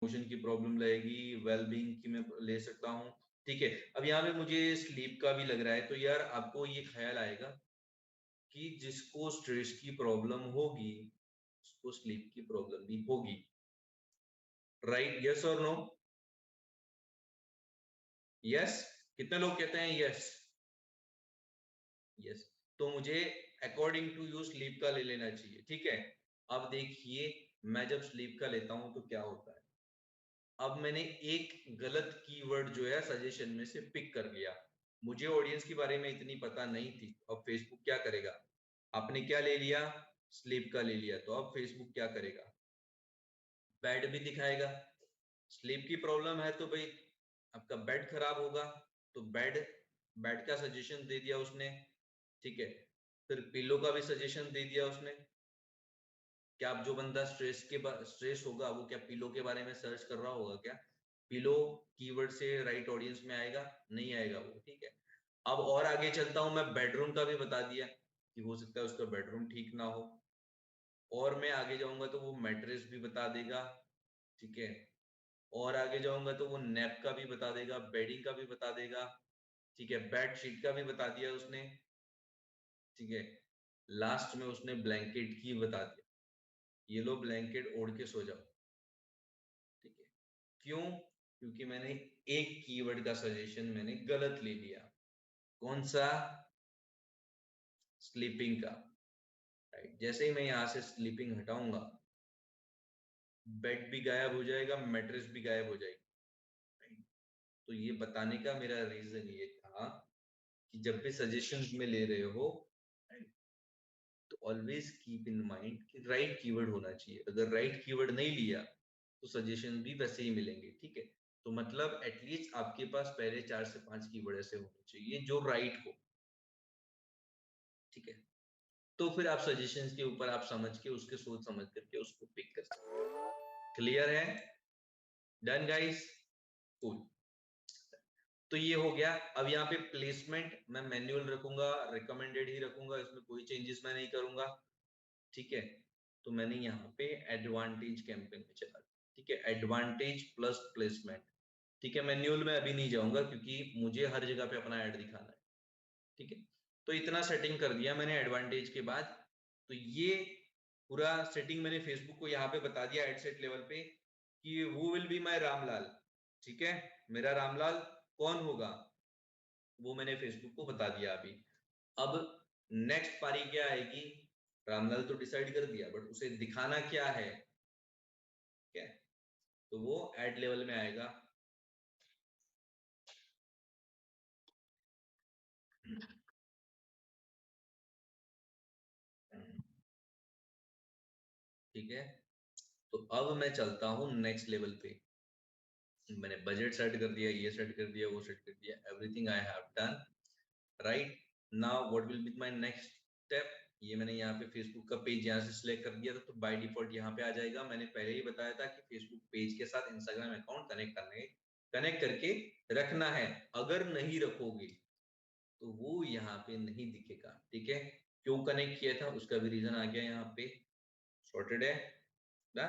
Motion की problem रहेगी, wellbeing की मैं ले सकता हूँ। ठीक है, अब यहाँ पे मुझे स्लीप का भी लग रहा है, तो यार आपको ये ख्याल आएगा कि जिसको स्ट्रेस की प्रॉब्लम होगी उसको स्लीप की प्रॉब्लम भी होगी। राइट, यस और नो? यस, कितने लोग कहते हैं यस? यस, तो मुझे अकॉर्डिंग टू यू स्लीप का ले लेना चाहिए। ठीक है, अब देखिए मैं जब स्लीप का लेता हूं तो क्या होता है। अब मैंने एक गलत कीवर्ड जो है सजेशन में से पिक कर लिया। मुझे ऑडियंस के बारे में इतनी पता नहीं थी। अब फेसबुक क्या करेगा, आपने क्या ले लिया, स्लीप का ले लिया, तो अब फेसबुक क्या करेगा, बेड भी दिखाएगा। स्लीप की प्रॉब्लम है तो भाई आपका बेड खराब होगा, तो बेड बेड का सजेशन दे दिया उसने। ठीक है, फिर पिलो का भी सजेशन दे दिया उसने। क्या आप जो बंदा स्ट्रेस होगा वो क्या पिलो के बारे में सर्च कर रहा होगा क्या? पिलो कीवर्ड से राइट ऑडियंस में आएगा? नहीं आएगा वो। ठीक है, अब और आगे चलता हूं, मैं बेडरूम का भी बता दिया कि हो सकता है उसका बेडरूम ठीक ना हो। और मैं आगे जाऊंगा तो वो मैट्रेस भी बता देगा। ठीक है, और आगे जाऊंगा तो वो नैप का भी बता देगा, बेडिंग का भी बता देगा। ठीक है, बेड शीट का भी बता दिया उसने। ठीक है, लास्ट में उसने ब्लैंकेट की बता दिया, ये लो ब्लैंकेट ओढ़ के सो जाओ। ठीक है, क्यों? क्योंकि मैंने एक कीवर्ड का सजेशन मैंने गलत ले लिया। कौन सा? स्लीपिंग का। राइट, जैसे ही मैं यहां से स्लीपिंग हटाऊंगा, बेड भी गायब हो जाएगा, मैट्रेस भी गायब हो जाएगी। राइट, तो ये बताने का मेरा रीजन ये था कि जब भी सजेशन में ले रहे हो, right, तो ऑलवेज कीप इन माइंड कि राइट कीवर्ड होना चाहिए। अगर राइट कीवर्ड नहीं लिया तो सजेशन भी वैसे ही मिलेंगे। ठीक है, तो मतलब एटलीस्ट आपके पास पहले 4 से 5 कीवर्ड ऐसे होने चाहिए जो राइट हो। ठीक है, तो फिर आप सजेशंस के ऊपर आप समझ के उसके सोच समझ करके उसको पिक कर सकते हैं। क्लियर है? Done guys? कूल। तो ये हो गया। अब यहाँ पे प्लेसमेंट मैं मैन्युअल रखूंगा, रिकमेंडेड ही रखूंगा, इसमें कोई चेंजेस मैं नहीं करूंगा। ठीक है, तो मैंने यहाँ पे एडवांटेज कैंपेन में चला दिया। ठीक है, एडवांटेज प्लस प्लेसमेंट। ठीक है, मैन्युअल में अभी नहीं जाऊंगा क्योंकि मुझे हर जगह पे अपना ऐड दिखाना है। ठीक है, तो इतना सेटिंग कर दिया मैंने एडवांटेज के बाद। तो ये पूरा सेटिंग मैंने फेसबुक को यहाँ पे बता दिया एड सेट लेवल पे कि वो विल बी माई रामलाल। ठीक है, मेरा रामलाल कौन होगा वो मैंने फेसबुक को बता दिया अभी। अब नेक्स्ट पारी क्या आएगी, रामलाल तो डिसाइड कर दिया बट उसे दिखाना क्या है। ठीक है, तो वो एड लेवल में आएगा। ठीक है, तो अब मैं चलता हूं नेक्स्ट लेवल पे। मैंने बजट सेट कर दिया, ये सेट कर दिया, वो सेट कर दिया, everything I have done. Right, now what will be my next step. ये मैंने यहाँ पे फेसबुक का पेज यहाँ से सिलेक्ट कर दिया था, तो बाय डिफॉल्ट यहाँ पे आ जाएगा। मैंने पहले ही बताया था कि फेसबुक पेज के साथ इंस्टाग्राम अकाउंट कनेक्ट करके रखना है। अगर नहीं रखोगे तो वो यहाँ पे नहीं दिखेगा। ठीक है, क्यों कनेक्ट किया था उसका भी रीजन आ गया यहाँ पे। सॉर्टेड है ना?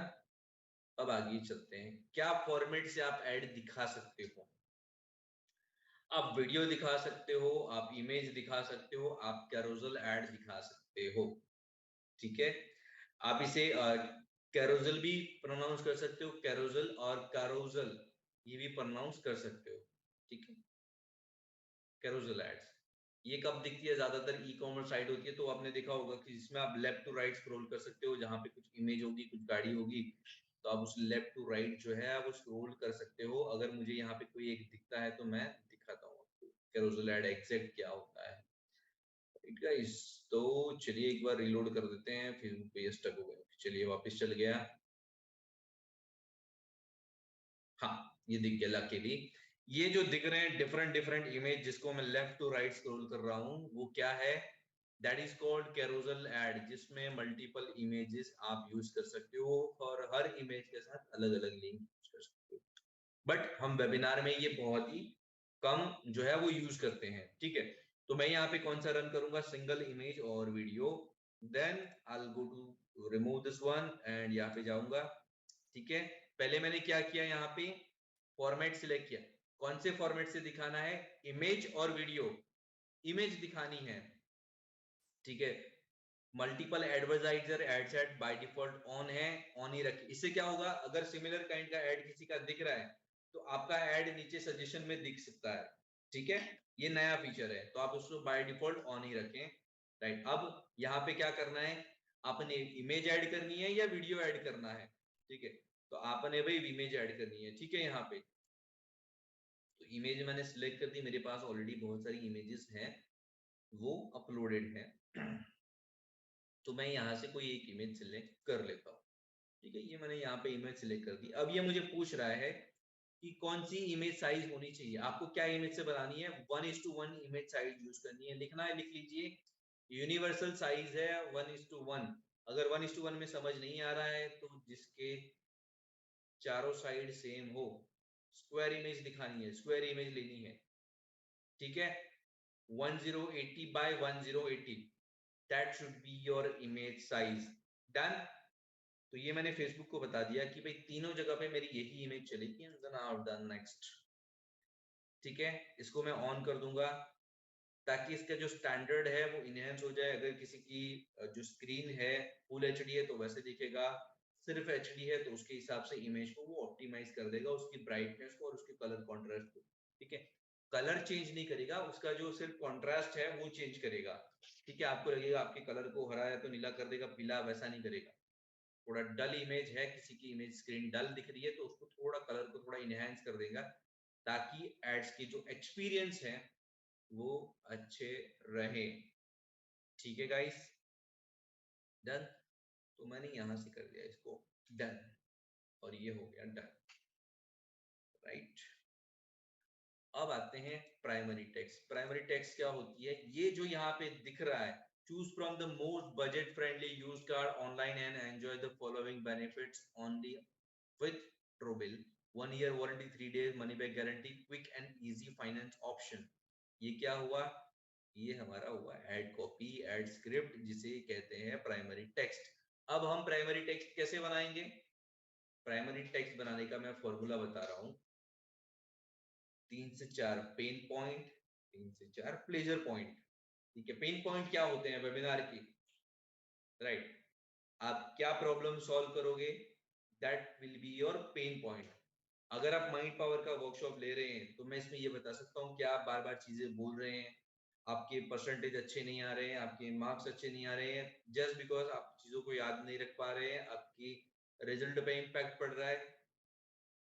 अब आगे चलते हैं, क्या फॉर्मेट से आप ऐड दिखा सकते हो। आप वीडियो दिखा सकते हो, आप इमेज दिखा सकते हो, आप कैरोजल ऐड दिखा सकते हो। ठीक है, आप इसे कैरोजल भी प्रोनाउंस कर सकते हो, कैरोजल और कैरोजल ये भी प्रोनाउंस कर सकते हो। ठीक है, कैरोजल एड्स ये कब दिखती है, ज्यादातर ई कॉमर्स साइट होती है तो आपने देखा होगा कि जिसमें आप लेफ्ट टू राइट स्क्रॉल कर सकते हो, जहां पे कुछ इमेज होगी, कुछ गाड़ी होगी, तो आप उस लेफ्ट टू राइट जो है वो स्क्रॉल कर सकते हो। अगर मुझे यहाँ पे कोई एक दिखता है तो मैं दिखाता हूँ आपको कैरोजल एड एग्जैक्ट क्या होता है। राइट गाइस, तो चलिए एक बार रिलोड कर देते हैं, फेसबुक पे ये स्टक हो गया, चलिए वापस चल गया। हाँ, ये दिख गया लकीली। ये जो दिख रहे हैं डिफरेंट डिफरेंट इमेज जिसको मैं लेफ्ट टू राइट स्क्रॉल कर रहा हूँ, वो क्या है? That is called carousel ad, जिसमें मल्टीपल इमेजेस आप यूज कर सकते हो और हर इमेज के साथ अलग अलग लिंक यूज कर सकते हो। बट हम वेबिनार में ये बहुत ही कम जो है वो यूज करते हैं। ठीक है, तो मैं यहाँ पे कौन सा रन करूंगा, सिंगल इमेज और video. Then I will go to remove this one and यहाँ पे जाऊंगा ठीक है, पहले मैंने क्या किया, यहाँ पे फॉर्मेट सिलेक्ट किया। कौन से फॉर्मेट से दिखाना है, इमेज और वीडियो, इमेज दिखानी है। ठीक है, multiple advertiser ad set by default on है, ऑन ही रखिए। इससे क्या होगा, अगर सिमिलर काइंड का एड किसी का दिख रहा है तो आपका एड नीचे सजेशन में दिख सकता है। ठीक है, ये नया फीचर है, तो आप उसको बाय डिफॉल्ट ऑन ही रखें। राइट, अब यहाँ पे क्या करना है, आपने इमेज ऐड करनी है या वीडियो ऐड करना है। ठीक है, तो आपने भाई इमेज ऐड करनी है। ठीक है, यहाँ पे तो इमेज मैंने सिलेक्ट कर दी, मेरे पास ऑलरेडी बहुत सारी इमेजेस हैं, वो अपलोडेड है। तो मैं यहाँ से कोई एक इमेज सिलेक्ट कर लेता हूँ। ठीक है, ये मैंने यहाँ पे इमेज सिलेक्ट कर दी। अब ये मुझे पूछ रहा है कि कौन सी इमेज साइज होनी चाहिए, आपको क्या इमेज से बनानी है। 1:1 इमेज साइज यूज करनी है, लिखना है लिख लीजिए। यूनिवर्सल साइज है 1:1। अगर 1:1 में समझ नहीं आ रहा है तो जिसके चारों साइड सेम हो, स्क्वायर इमेज दिखानी है, स्क्वायर इमेज लेनी है। ठीक है, 1080 by 1080, that should be your image size. Done. तो ये मैंने फेसबुक को बता दिया कि भाई तीनों जगह पे मेरी यही इमेज चलेगी, and then I have done next. ठीक है, इसको मैं ऑन कर दूंगा ताकि इसका जो स्टैंडर्ड है वो इनहेंस हो जाए। अगर किसी की जो स्क्रीन है फुल एचडी है तो वैसे दिखेगा, सिर्फ एचडी है तो उसके हिसाब से इमेज को वो ऑप्टिमाइज कर देगा, उसकी ब्राइटनेस को और उसके कलर कॉन्ट्रास्ट को। ठीक है, कलर चेंज नहीं करेगा, उसका जो सिर्फ कॉन्ट्रास्ट है वो चेंज करेगा। ठीक है, आपको लगेगा आपके कलर को हरा है तो नीला कर देगा, पीला, वैसा नहीं करेगा। थोड़ा डल इमेज है, किसी की इमेज स्क्रीन डल दिख रही है तो उसको थोड़ा कलर को थोड़ा इनहेंस कर देगा, ताकि एड्स की जो एक्सपीरियंस है वो अच्छे रहे। ठीक है गाइस, डन। तो मैंने यहां से कर दिया इसको डन, और ये हो गया डन। राइट, अब आते हैं प्राइमरी टेक्स्ट। प्राइमरी टेक्स्ट क्या होती है, ये जो यहाँ पे दिख रहा है, choose from the most budget friendly use card online and enjoy the following benefits only with Trobil, 1 year warranty, 3 days money back guarantee, quick and easy finance option। ये क्या हुआ, ये हमारा हुआ एड कॉपी, एड स्क्रिप्ट, जिसे कहते हैं primary text. अब हम प्राइमरी टेक्स्ट कैसे बनाएंगे, प्राइमरी टेक्स्ट बनाने का मैं फॉर्मूला बता रहा हूँ। 3 से 4 पेन पॉइंट, 3 से 4 प्लेजर पॉइंट। ठीक है, पेन पॉइंट क्या होते हैं वेबिनार की, राइट, आप क्या प्रॉब्लम सॉल्व करोगे, that will be your pain point. अगर आप माइंड पावर का वर्कशॉप ले रहे हैं तो मैं इसमें ये बता सकता हूँ कि आप बार बार चीजें बोल रहे हैं, आपके परसेंटेज अच्छे नहीं आ रहे हैं, आपके मार्क्स अच्छे नहीं आ रहे हैं, जस्ट बिकॉज आप चीजों को याद नहीं रख पा रहे हैं, आपकी रिजल्ट पे इम्पैक्ट पड़ रहा है।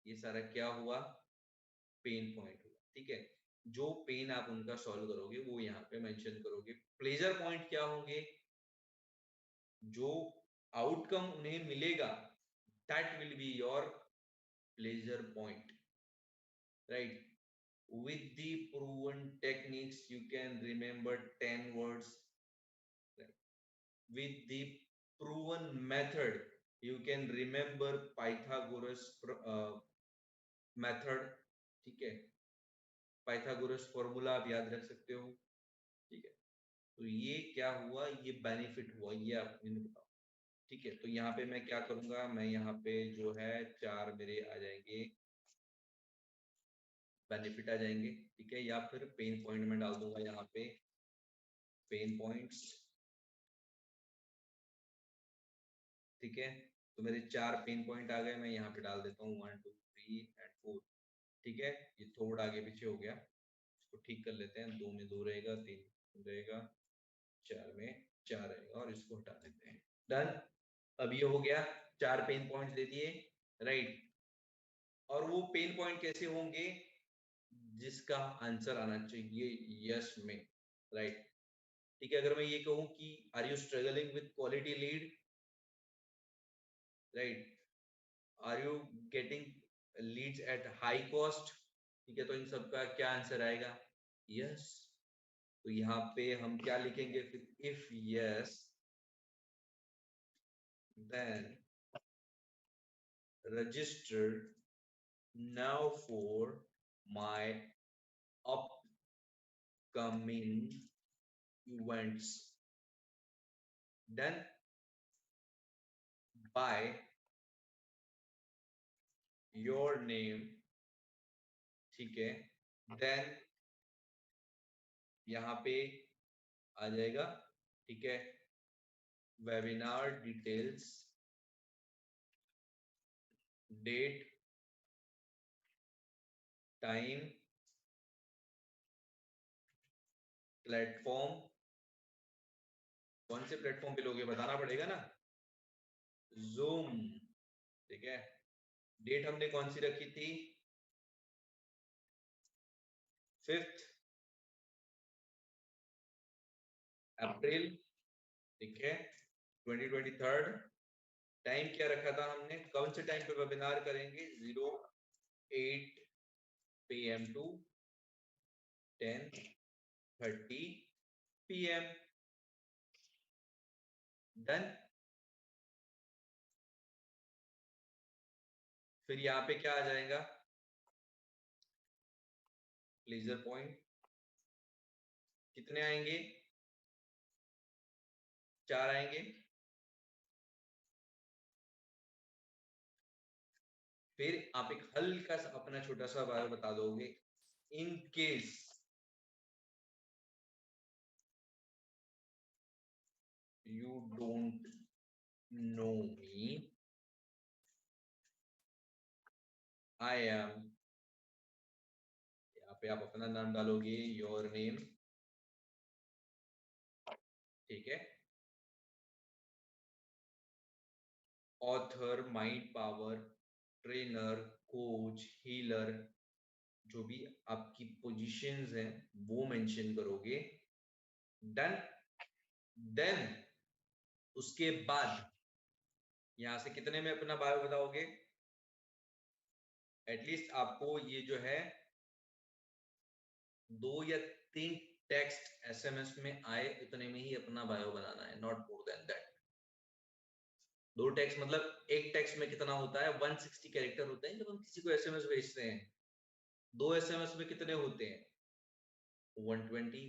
ये सारा क्या हुआ, पेन पॉइंट हुआ। ठीक है, जो पेन आप उनका सॉल्व करोगे वो यहाँ पे मेंशन करोगे। प्लेजर पॉइंट क्या होंगे, जो आउटकम उन्हें मिलेगा, that will be your pleasure point. Right, with the proven techniques you can remember 10 words, right? With the proven method you can remember Pythagoras method। ठीक है, पाइथागोरस फॉर्मूला आप याद रख सकते हो। ठीक है, तो ये क्या हुआ, ये बेनिफिट हुआ, ये आप मुझे बताओ। ठीक है, तो यहाँ पे मैं क्या करूंगा, मैं यहाँ पे जो है 4 मेरे आ जाएंगे, बेनिफिट आ जाएंगे। ठीक है, या फिर पेन पॉइंट में डाल दूंगा यहाँ पे, पेन पॉइंट्स। ठीक है, तो मेरे 4 पेन पॉइंट आ गए, मैं यहाँ पे डाल देता हूँ 1 2 3 एंड 4। ठीक है, ये थोड़ा आगे पीछे हो गया, इसको ठीक कर लेते हैं। 2 में 2 रहेगा, 3 में 3 रहेगा, 4 में 4 रहेगा, और इसको हटा देते हैं। डन। अब ये हो गया, 4 पेन पॉइंट दे दिए, राइट। और वो पेन पॉइंट कैसे होंगे, जिसका आंसर आना चाहिए यस में, राइट। ठीक है, अगर मैं ये कहूँ कि are you struggling with quality lead, right, are you getting leads at high cost. ठीक है, तो इन सब का क्या आंसर आएगा, यस। तो यहाँ पे हम क्या लिखेंगे फिर, if yes then register now for my upcoming events, done by your name, ठीक है, देन यहाँ पे आ जाएगा, ठीक है, webinar details, date, time, platform, कौन से प्लेटफॉर्म पे लोगे बताना पड़ेगा ना, जूम, ठीक है, डेट हमने कौन सी रखी थी, 5 अप्रैल, ठीक है, 2023। टाइम क्या रखा था हमने, कौन से टाइम पे वेबिनार करेंगे, 08 PM टू 10:30 PM। डन। फिर यहाँ पे क्या आ जाएगा, लेजर पॉइंट कितने आएंगे, 4 आएंगे। फिर आप एक हल्का सा अपना छोटा सा बायो बता दोगे, in case you don't know me, I am, यहाँ पे आप अपना नाम डालोगे, योर नेम, ठीक है, author, mind power, trainer, coach, healer, जो भी आपकी पोजीशंस हैं वो मेंशन करोगे। डन। देन उसके बाद यहां से कितने में अपना बायो बताओगे, एटलीस्ट आपको ये जो है 2 या 3 टेक्स्ट SMS में आए उतने में ही अपना बायो बनाना है, not more than that. 2 text मतलब एक टेक्स्ट में कितना होता है, 160 कैरेक्टर होते हैं जब हम किसी को SMS भेजते हैं। 2 SMS में कितने होते हैं, 120।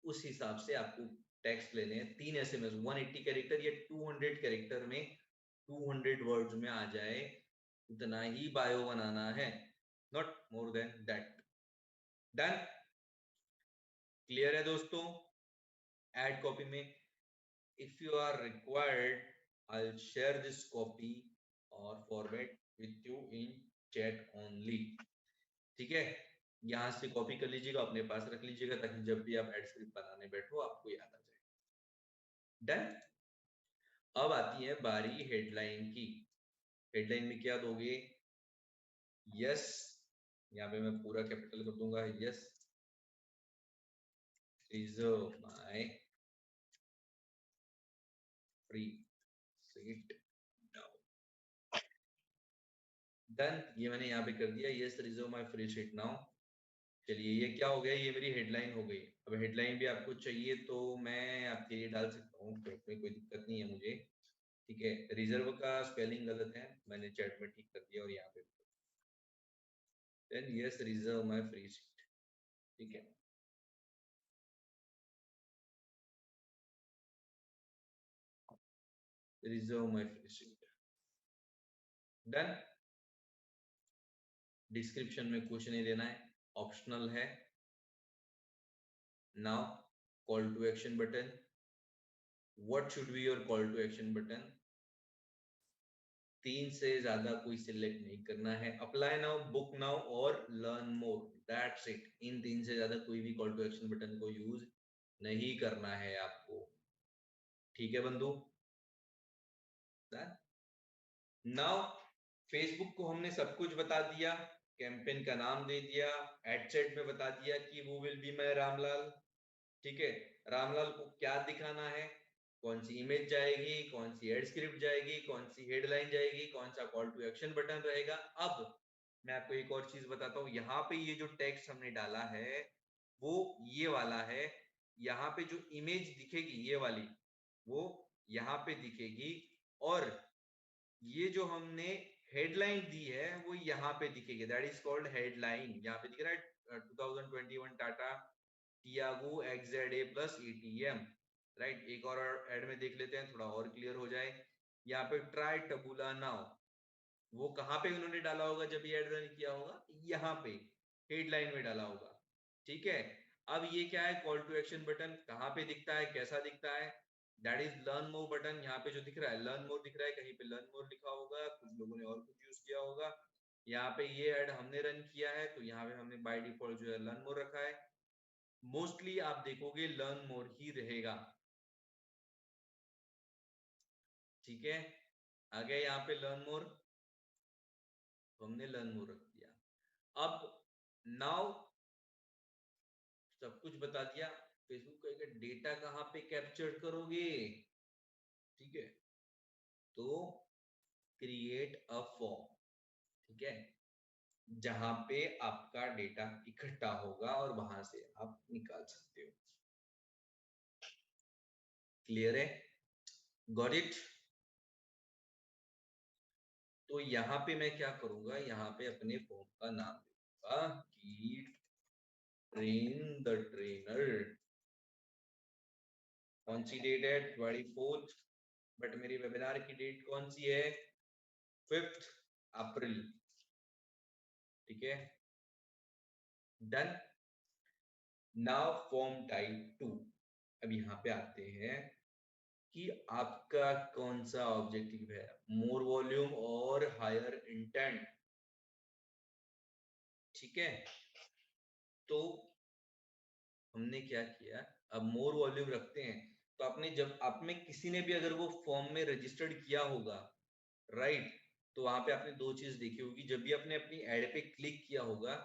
उस हिसाब से आपको टेक्स्ट लेने हैं, 3 SMS 180 कैरेक्टर या 200 कैरेक्टर में 200 वर्ड्स में आ जाए उतना ही बायो बनाना है, not more than that. Done. Clear है दोस्तों। ऐड कॉपी में if you are required I will share this copy और forward with you in chat only, ठीक है। यहां से कॉपी कर लीजिएगा, अपने पास रख लीजिएगा ताकि जब भी आप एड स्क्रिप्ट बनाने बैठो आपको याद आ जाए। डन। अब आती है बारी हेडलाइन की। हेडलाइन में क्या दोगे, यस, यहाँ पे मैं पूरा कैपिटल कर दूंगा, yes reserve my free seat now. Done. ये मैंने यहाँ पे कर दिया, yes reserve my free seat now. चलिए ये क्या हो गया, ये मेरी हेडलाइन हो गई। अब हेडलाइन भी आपको चाहिए तो मैं आपके लिए डाल सकता हूँ, कोई दिक्कत नहीं है मुझे, ठीक है। रिजर्व का स्पेलिंग गलत है, मैंने चैट में ठीक कर दिया और यहाँ पे then yes reserve my free seat, ठीक है। Reserve my free seat. Done. Description में कुछ नहीं देना है, ऑप्शनल है। Now call to action button, what should be your call to action button, 3 से ज्यादा कोई सिलेक्ट नहीं करना है, अप्लाई नाउ, बुक नाउ और लर्न मोर, दैट्स इट। इन 3 से ज्यादा कोई भी कॉल टू एक्शन बटन को यूज नहीं करना है आपको, ठीक है बंधु। नाउ फेसबुक को हमने सब कुछ बता दिया, कैंपेन का नाम दे दिया, एड सेट में बता दिया कि वो विल बी माय रामलाल, ठीक है। रामलाल को क्या दिखाना है, कौन सी इमेज जाएगी, कौन सी एड स्क्रिप्ट जाएगी, कौन सी हेडलाइन जाएगी, कौन सा कॉल टू एक्शन बटन रहेगा। अब मैं आपको एक और चीज बताता हूँ, यहाँ पे ये जो टेक्स्ट हमने डाला है वो ये वाला है, यहाँ पे जो इमेज दिखेगी ये वाली वो यहाँ पे दिखेगी, और ये जो हमने हेडलाइन दी है वो यहाँ पे दिखेगी, दैट इज कॉल्ड हेडलाइन। यहाँ पे दिख रहा है 2021 Tata Tiago XZA plus ATM, right. एक और ऐड में देख लेते हैं थोड़ा और क्लियर हो जाए। यहाँ पे ट्राई टबुला नाउ, वो कहाँ पे उन्होंने डाला होगा जब ये एड रन किया होगा? यहाँ पे हेडलाइन में डाला होगा। ठीक है, अब ये क्या है, कॉल टू एक्शन बटन कहाँ पे दिखता है, कैसा दिखता है? That is learn more button. यहाँ पे जो दिख रहा है लर्न मोर दिख रहा है, कहीं पे लर्न मोर लिखा होगा, कुछ लोगों ने और कुछ यूज किया होगा। यहाँ पे ये ऐड हमने रन किया है तो यहाँ पे हमने बाय डिफॉल्ट जो है लर्न मोर रखा है। मोस्टली आप देखोगे लर्न मोर ही रहेगा। ठीक है, आ गया यहाँ पे लर्न मोर, तो हमने लर्न मोर रख दिया। अब नाउ सब कुछ बता दिया, फेसबुक का डेटा कहाँ पे कैप्चर करोगे? ठीक है, तो क्रिएट अ फॉर्म। ठीक है, जहां पे आपका डेटा इकट्ठा होगा और वहां से आप निकाल सकते हो। क्लियर है? Got it? तो यहाँ पे मैं क्या करूंगा, यहाँ पे अपने फॉर्म का नाम दूंगा कि ट्रेन द ट्रेनर। कौन सी डेट है? 24th। बट मेरी वेबिनार की डेट कौन सी है? 5th अप्रैल। ठीक है, डन। Now form type 2। अब यहाँ पे आते हैं कि आपका कौन सा ऑब्जेक्टिव है, मोर वॉल्यूम और हायर इंटेंट। ठीक है, तो हमने क्या किया, अब मोर वॉल्यूम रखते हैं। तो आपने जब आप में किसी ने भी अगर वो फॉर्म में रजिस्टर्ड किया होगा, राइट, तो वहां पे आपने दो चीज देखी होगी। जब भी आपने अपनी एड पे क्लिक किया होगा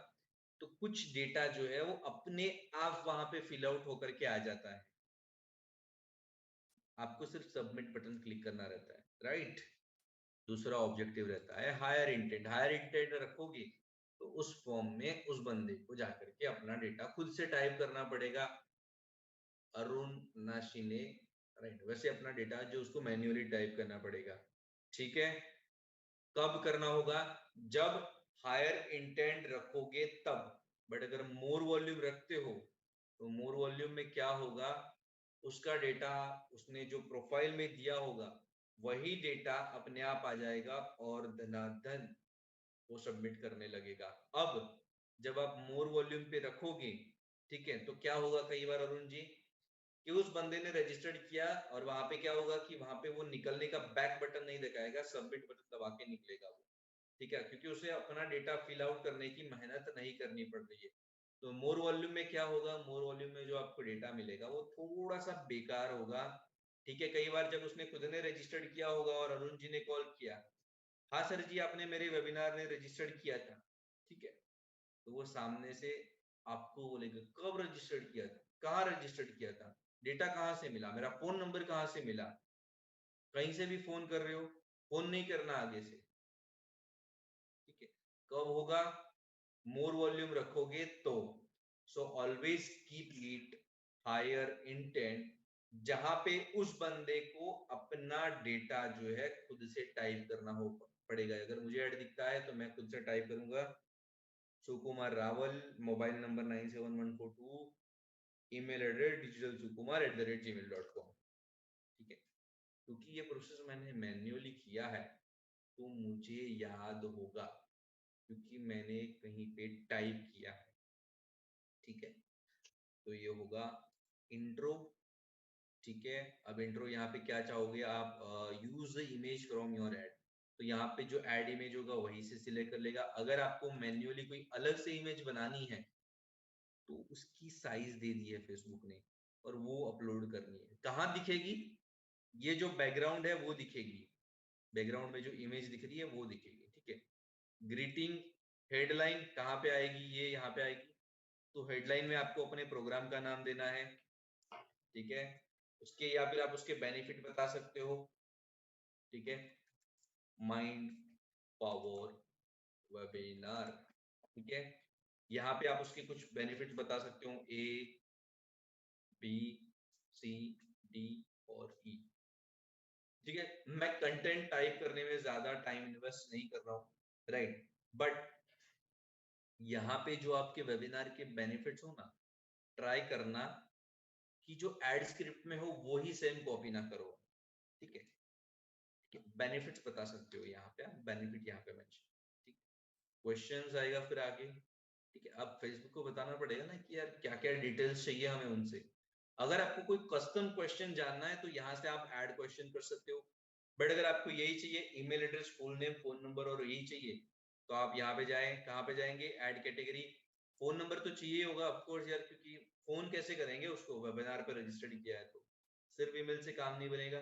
तो कुछ डेटा जो है वो अपने आप वहां पे फिल आउट होकर के आ जाता है। आपको सिर्फ सबमिट बटन क्लिक करना रहता है, राइट। दूसरा ऑब्जेक्टिव रहता है हायर इंटेंट। हायर इंटेंट रखोगे तो उस फॉर्म में उस बंदे को जाकर के अपना डेटा खुद से टाइप करना पड़ेगा। अरुण नाशिने, राइट, वैसे अपना डेटा जो उसको मैन्युअली टाइप करना पड़ेगा। ठीक है, कब करना होगा? जब हायर इंटेंट रखोगे तब। बट अगर मोर वॉल्यूम रखते हो तो मोर वॉल्यूम में क्या होगा, उसका डेटा उसने जो प्रोफाइल में दिया होगा वही डेटा अपने आप आ जाएगा और धनाधन वो सबमिट करने लगेगा। अब जब आप मोर वॉल्यूम पे रखोगे, ठीक है, तो क्या होगा कई बार अरुण जी, कि उस बंदे ने रजिस्टर्ड किया और वहां पे क्या होगा कि वहां पे वो निकलने का बैक बटन नहीं दिखाएगा, सबमिट बटन दबा के निकलेगा वो। ठीक है, क्योंकि उसे अपना डेटा फिल आउट करने की मेहनत नहीं करनी पड़ रही है। तो मोर वॉल्यूम में क्या होगा, मोर वॉल्यूम में जो आपको डेटा मिलेगा वो थोड़ा सा बेकार होगा। ठीक है, कई बार जब उसने खुद ने रजिस्टर्ड किया होगा और अरुण जी ने कॉल किया, हाँ सर जी आपने मेरे वेबिनार में रजिस्टर्ड किया था, ठीक है, तो वो सामने से आपको बोलेगा कब रजिस्टर्ड किया था, कहाँ रजिस्टर्ड किया था, डेटा कहाँ से मिला, मेरा फोन नंबर कहाँ से मिला। कहीं से भी फोन कर रहे हो, फोन नहीं करना आगे से। ठीक है, कब होगा, मोर वॉल्यूम रखोगे तो। So always keep it higher intent, जहां पे उस बंदे को अपना डेटा जो है खुद से टाइप करना हो पड़ेगा। अगर मुझे ऐड दिखता है तो मैं खुद से टाइप करूंगा Sukumar Rawal, mobile number 9714 email address digitalsukumar@gmail.com। ठीक है, क्योंकि ये प्रोसेस मैंने मैन्युअली किया है तो मुझे याद होगा, क्योंकि मैंने कहीं पे टाइप किया है। ठीक है, तो ये होगा इंट्रो। ठीक है, अब इंट्रो यहाँ पे क्या चाहोगे आप, use image from your add. तो यहाँ पे जो एड इमेज होगा वही से सिलेक्ट कर लेगा। अगर आपको मैन्युअली कोई अलग से इमेज बनानी है तो उसकी साइज दे दी है फेसबुक ने और वो अपलोड करनी है। कहाँ दिखेगी? ये जो बैकग्राउंड है वो दिखेगी, बैकग्राउंड में जो इमेज दिख रही है वो दिखेगी। ठीक है, ग्रीटिंग हेडलाइन कहाँ पे आएगी, ये यहाँ पे आएगी। तो हेडलाइन में आपको अपने प्रोग्राम का नाम देना है। ठीक है, उसके या फिर आप उसके बेनिफिट बता सकते हो। ठीक है, माइंड पावर वेबिनार। ठीक है, यहाँ पे आप उसके कुछ बेनिफिट्स बता सकते हो, ए बी सी डी और ई। ठीक है, मैं कंटेंट टाइप करने में ज्यादा टाइम इन्वेस्ट नहीं कर रहा हूँ, राइट, बट यहाँ पे जो आपके वेबिनार के बेनिफिट्स हो ना, ट्राई करना कि जो एड स्क्रिप्ट में हो वो ही सेम कॉपी ना करो। ठीक है, बेनिफिट्स बता सकते हो यहाँ पे, बेनिफिट यहाँ पे मेंशन, ठीक। क्वेश्चंस आएगा फिर आगे, ठीक है। अब फेसबुक को बताना पड़ेगा ना कि यार क्या क्या डिटेल्स चाहिए हमें उनसे। अगर आपको कोई कस्टम क्वेश्चन जानना है तो यहाँ से आप ऐड क्वेश्चन कर सकते हो। बट अगर आपको यही चाहिए, email address, full name, phone number और यही चाहिए, तो आप यहाँ पे जाएं, कहाँ पे जाएंगे, ऐड कैटेगरी। फोन नंबर तो चाहिए होगा ऑफकोर्स यार, क्योंकि फोन कैसे करेंगे उसको, वेबिनार पे रजिस्टर्ड किया है तो सिर्फ ईमेल से काम नहीं बनेगा,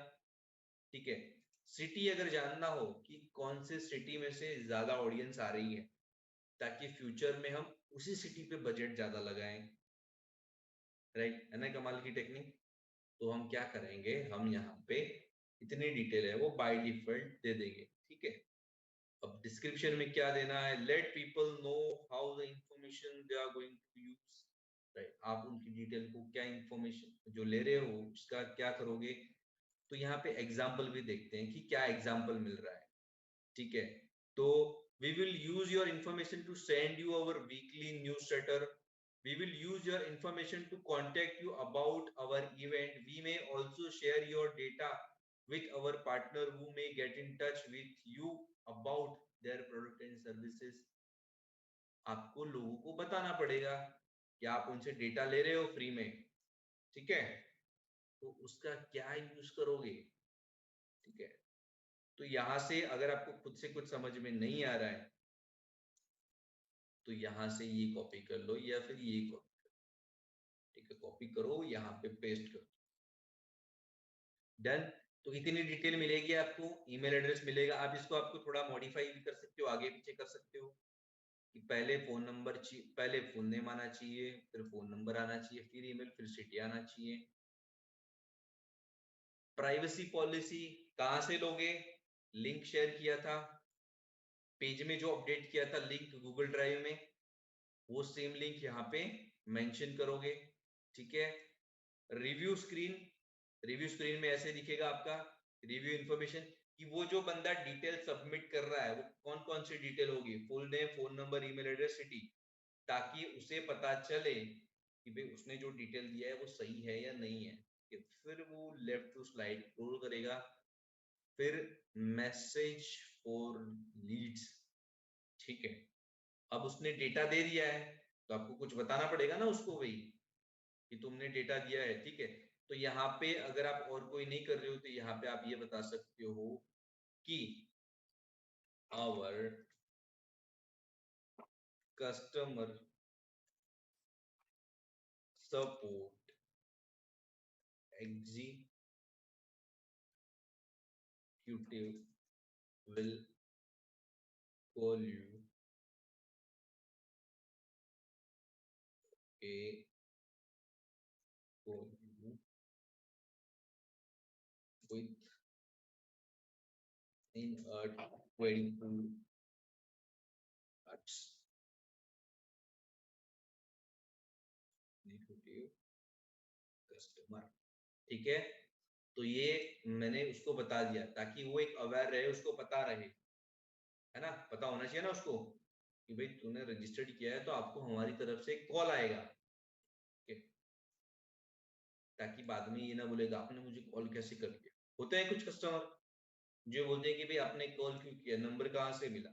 ठीक है। सिटी अगर जानना हो कि कौन से सिटी में से ज्यादा ऑडियंस आ रही है, ताकि फ्यूचर में हम उसी सिटी पे बजट ज्यादा लगाएं, राइट, है ना कमाल की टेक्निक। तो हम क्या करेंगे, हम यहाँ पे इतनी डिटेल है वो बाय डिफॉल्ट दे देंगे, ठीक है। अब डिस्क्रिप्शन में क्या देना है, let people know how the information they are going to use, right. आप उनकी डिटेल को, क्या इंफॉर्मेशन जो ले रहे हो उसका क्या करोगे। तो यहाँ पे एग्जाम्पल भी देखते हैं कि क्या एग्जाम्पल मिल रहा है, ठीक है। तो we will use your information to send you our weekly newsletter. We will use your information to contact you about our event. We may also share your data with our partner who may get in touch with you about their product and services. आपको लोगों को बताना पड़ेगा कि आप उनसे data ले रहे हो फ्री में, ठीक है। तो उसका क्या यूज करोगे, ठीक है। तो यहां से अगर आपको खुद से कुछ समझ में नहीं आ रहा है तो यहां से ये कॉपी कर लो या फिर ये कॉपी, ठीक है, कॉपी करो यहाँ पे पेस्ट करो, डन। तो इतनी डिटेल मिलेगी आपको, ईमेल एड्रेस मिलेगा। आप इसको आपको थोड़ा मॉडिफाई भी कर सकते हो, आगे पीछे कर सकते हो कि पहले फोन नंबर चाहिए, पहले फुल नेम आना चाहिए, फिर फोन नंबर आना चाहिए, फिर ईमेल, फिर सिटी आना चाहिए। प्राइवेसी पॉलिसी कहां से लोगे, लिंक शेयर किया था पेज में, जो अपडेट किया था लिंक गूगल ड्राइव में, वो सेम लिंक यहाँ पे मेंशन करोगे, ठीक है। रिव्यू स्क्रीन, रिव्यू स्क्रीन में ऐसे दिखेगा आपका रिव्यू इंफॉर्मेशन, कि वो जो बंदा डिटेल सबमिट कर रहा है वो कौन कौन सी डिटेल होगी, full name, phone number, email address, city, ताकि उसे पता चले कि भाई उसने जो डिटेल दिया है वो सही है या नहीं है। कि फिर वो लेफ्ट टू स्लाइड स्क्रॉल करेगा, फिर मैसेज फॉर लीड्स, ठीक है। अब उसने डेटा दे दिया है तो आपको कुछ बताना पड़ेगा ना उसको, भाई कि तुमने डेटा दिया है, ठीक है। तो यहाँ पे अगर आप और कोई नहीं कर रहे हो तो यहाँ पे आप ये बता सकते हो कि our customer support executive will call you a call you within 24 hours executive customer, ठीक है। तो ये मैंने उसको बता दिया ताकि वो एक अवेयर रहे, उसको पता रहे, है ना, पता होना चाहिए ना उसको कि भाई तूने रजिस्टर्ड किया है तो आपको हमारी तरफ से कॉल आएगा, ठीक है। ताकि बाद में ये ना बोलेगा आपने मुझे कॉल कैसे कर दिया। होते हैं कुछ कस्टमर जो बोलते हैं कि भाई आपने कॉल क्यों किया, नंबर कहाँ से मिला।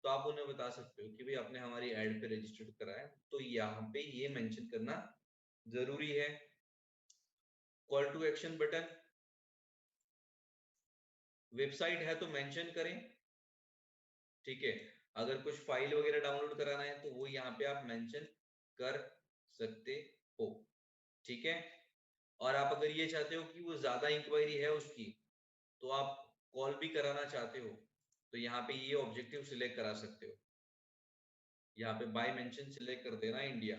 तो आप उन्हें बता सकते हो कि भाई आपने हमारी एड पे रजिस्टर्ड करा है, तो यहाँ पे ये मेंशन करना जरूरी है। Call to action button, website है तो मेंशन करें, ठीक है। अगर कुछ फाइल वगैरह डाउनलोड कराना है तो वो यहाँ पे आप मेंशन कर सकते हो, ठीक है। और आप अगर ये चाहते हो कि वो ज्यादा इंक्वायरी है उसकी, तो आप कॉल भी कराना चाहते हो, तो यहाँ पे ये ऑब्जेक्टिव सिलेक्ट करा सकते हो। यहाँ पे बाय मेंशन सिलेक्ट कर देना इंडिया,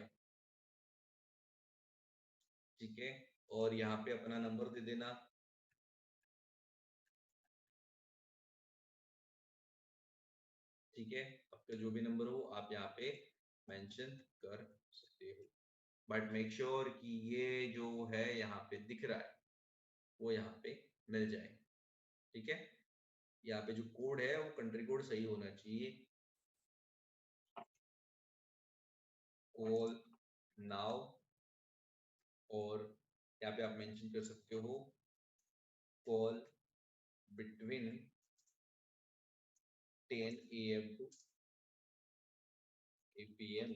ठीक है। और यहाँ पे अपना नंबर दे देना, ठीक है। आपका जो भी नंबर हो आप यहाँ पे मेंशन कर सकते हो। बट मेक श्योर कि ये जो है यहाँ पे दिख रहा है वो यहाँ पे मिल जाए, ठीक है। यहाँ पे जो कोड है वो कंट्री कोड सही होना चाहिए। कॉल नाउ, और यहाँ पे आप मेंशन कर सकते हो call between 10 AM to 8 PM,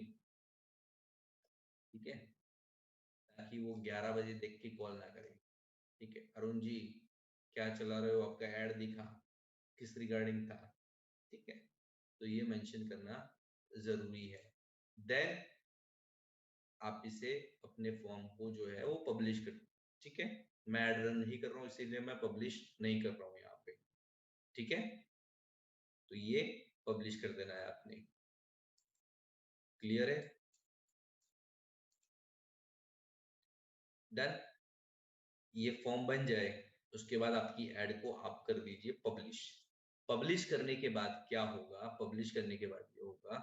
ठीक है, ताकि वो 11 बजे देख के कॉल ना करे। ठीक है, अरुण जी क्या चला रहे हो, आपका ऐड दिखा, किस रिगार्डिंग था, ठीक है, तो ये मेंशन करना जरूरी है। देन आप इसे अपने फॉर्म को जो है वो पब्लिश कर, ठीक है, मैं ऐड रन नहीं कर रहा हूँ इसीलिए मैं पब्लिश नहीं कर रहा हूँ यहाँ पे, ठीक है, तो ये पब्लिश कर देना है आपने। क्लियर है? डन। ये फॉर्म बन जाए उसके बाद आपकी ऐड को आप कर दीजिए पब्लिश। पब्लिश करने के बाद क्या होगा, पब्लिश करने के बाद ये होगा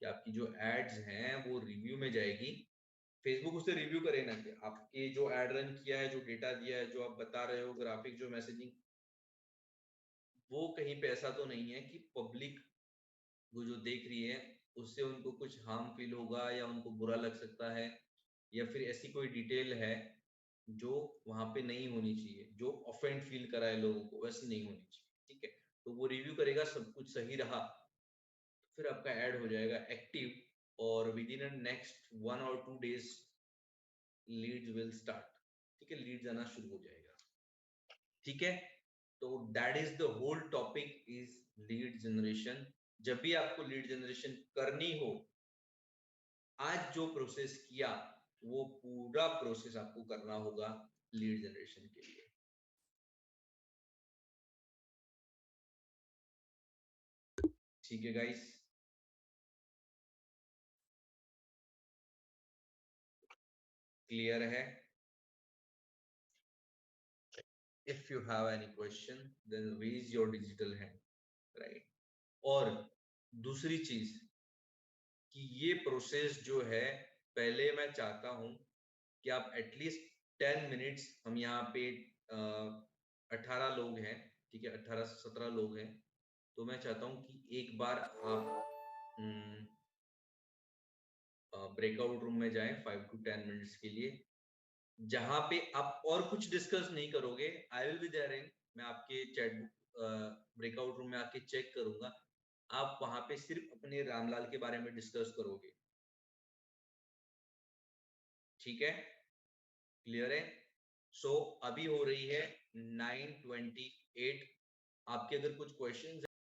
कि आपकी जो एड्स हैं वो रिव्यू में जाएगी। फेसबुक उसे रिव्यू करे ना कि आपके जो एड रन किया है, जो डेटा दिया है, जो आप बता रहे हो, ग्राफिक जो मैसेजिंग, वो कहीं पे ऐसा तो नहीं है कि पब्लिक वो जो देख रही है उससे उनको कुछ हार्म फील होगा या उनको बुरा लग सकता है, या फिर ऐसी कोई डिटेल है जो वहां पे नहीं होनी चाहिए, जो ऑफेंड फील कराए लोगों को, वैसी नहीं होनी चाहिए, ठीक है। तो वो रिव्यू करेगा, सब कुछ सही रहा तो फिर आपका ऐड हो जाएगा एक्टिव, और विद इन नेक्स्ट 1 और 2 डेज लीड्स विल स्टार्ट, ठीक है, लीड्स आना शुरू हो जाएगा, ठीक है। तो that is the whole topic is lead generation. जब भी आपको लीड जनरेशन करनी हो, आज जो प्रोसेस किया वो पूरा प्रोसेस आपको करना होगा लीड जनरेशन के लिए। ठीक है गाइस, क्लियर है? If you have any question then raise your digital hand, right. और दूसरी चीज कि ये प्रोसेस जो है, पहले मैं चाहता हूं कि आप एटलीस्ट 10 मिनट्स, हम यहाँ पे 18 लोग हैं, ठीक है, 18 से 17 लोग हैं, तो मैं चाहता हूं कि एक बार आप ब्रेकआउट रूम में जाएं 5 to 10 मिनट्स के लिए, जहां पे आप और कुछ डिस्कस नहीं करोगे। I will be there in, मैं आपके चैट ब्रेकआउट रूम में आके चेक करूंगा, आप वहां पे सिर्फ अपने रामलाल के बारे में डिस्कस करोगे, ठीक है, क्लियर है? सो अभी हो रही है 9:28, आपके अगर कुछ क्वेश्चंस